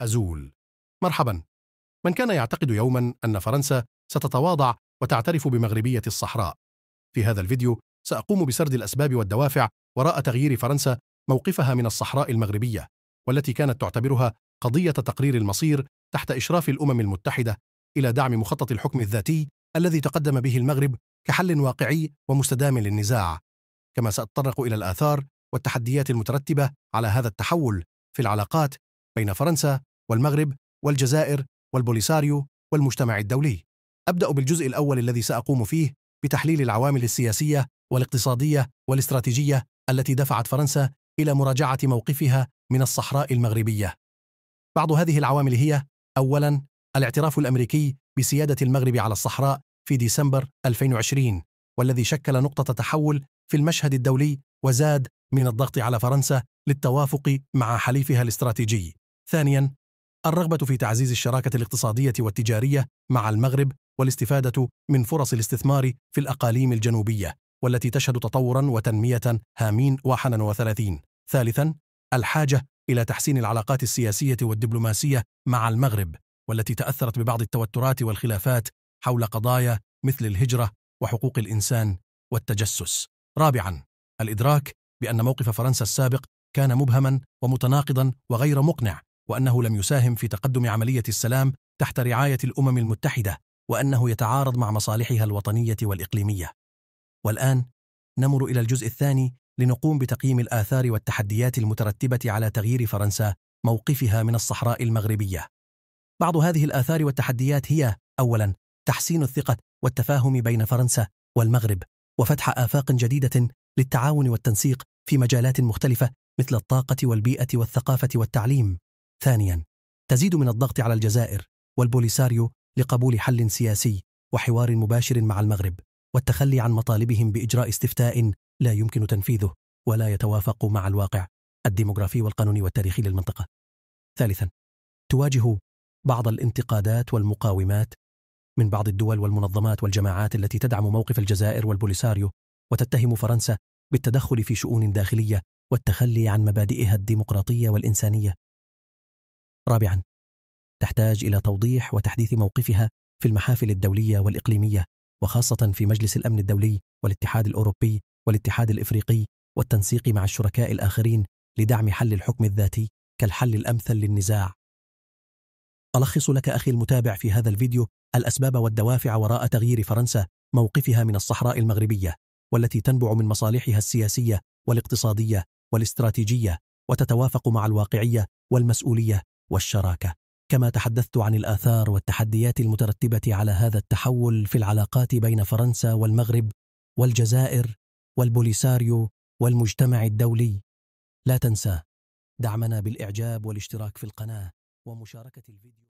أزول. مرحبا. من كان يعتقد يوما أن فرنسا ستتواضع وتعترف بمغربية الصحراء؟ في هذا الفيديو سأقوم بسرد الأسباب والدوافع وراء تغيير فرنسا موقفها من الصحراء المغربية، والتي كانت تعتبرها قضية تقرير المصير تحت إشراف الأمم المتحدة، إلى دعم مخطط الحكم الذاتي الذي تقدم به المغرب كحل واقعي ومستدام للنزاع. كما سأتطرق إلى الآثار والتحديات المترتبة على هذا التحول في العلاقات بين فرنسا والمغرب والجزائر والبوليساريو والمجتمع الدولي. أبدأ بالجزء الأول الذي سأقوم فيه بتحليل العوامل السياسية والاقتصادية والاستراتيجية التي دفعت فرنسا إلى مراجعة موقفها من الصحراء المغربية. بعض هذه العوامل هي: أولاً، الاعتراف الأمريكي بسيادة المغرب على الصحراء في ديسمبر 2020، والذي شكل نقطة تحول في المشهد الدولي وزاد من الضغط على فرنسا للتوافق مع حليفها الاستراتيجي. ثانياً، الرغبة في تعزيز الشراكة الاقتصادية والتجارية مع المغرب والاستفادة من فرص الاستثمار في الأقاليم الجنوبية، والتي تشهد تطوراً وتنمية هامين و31. ثالثاً، الحاجة إلى تحسين العلاقات السياسية والدبلوماسية مع المغرب، والتي تأثرت ببعض التوترات والخلافات حول قضايا مثل الهجرة وحقوق الإنسان والتجسس. رابعاً، الإدراك بأن موقف فرنسا السابق كان مبهماً ومتناقضاً وغير مقنع، وأنه لم يساهم في تقدم عملية السلام تحت رعاية الأمم المتحدة، وأنه يتعارض مع مصالحها الوطنية والإقليمية. والآن نمر إلى الجزء الثاني لنقوم بتقييم الآثار والتحديات المترتبة على تغيير فرنسا موقفها من الصحراء المغربية. بعض هذه الآثار والتحديات هي: أولاً، تحسين الثقة والتفاهم بين فرنسا والمغرب، وفتح آفاق جديدة للتعاون والتنسيق في مجالات مختلفة مثل الطاقة والبيئة والثقافة والتعليم. ثانياً، تزيد من الضغط على الجزائر والبوليساريو لقبول حل سياسي وحوار مباشر مع المغرب، والتخلي عن مطالبهم بإجراء استفتاء لا يمكن تنفيذه ولا يتوافق مع الواقع الديموغرافي والقانوني والتاريخي للمنطقة. ثالثاً، تواجه بعض الانتقادات والمقاومات من بعض الدول والمنظمات والجماعات التي تدعم موقف الجزائر والبوليساريو، وتتهم فرنسا بالتدخل في شؤون داخلية والتخلي عن مبادئها الديمقراطية والإنسانية. رابعاً، تحتاج إلى توضيح وتحديث موقفها في المحافل الدولية والإقليمية، وخاصة في مجلس الأمن الدولي والاتحاد الأوروبي والاتحاد الإفريقي، والتنسيق مع الشركاء الآخرين لدعم حل الحكم الذاتي كالحل الأمثل للنزاع. ألخص لك أخي المتابع في هذا الفيديو الأسباب والدوافع وراء تغيير فرنسا موقفها من الصحراء المغربية، والتي تنبع من مصالحها السياسية والاقتصادية والاستراتيجية، وتتوافق مع الواقعية والمسؤولية والشراكة. كما تحدثت عن الآثار والتحديات المترتبة على هذا التحول في العلاقات بين فرنسا والمغرب والجزائر والبوليساريو والمجتمع الدولي. لا تنسى دعمنا بالإعجاب والاشتراك في القناة ومشاركة الفيديو.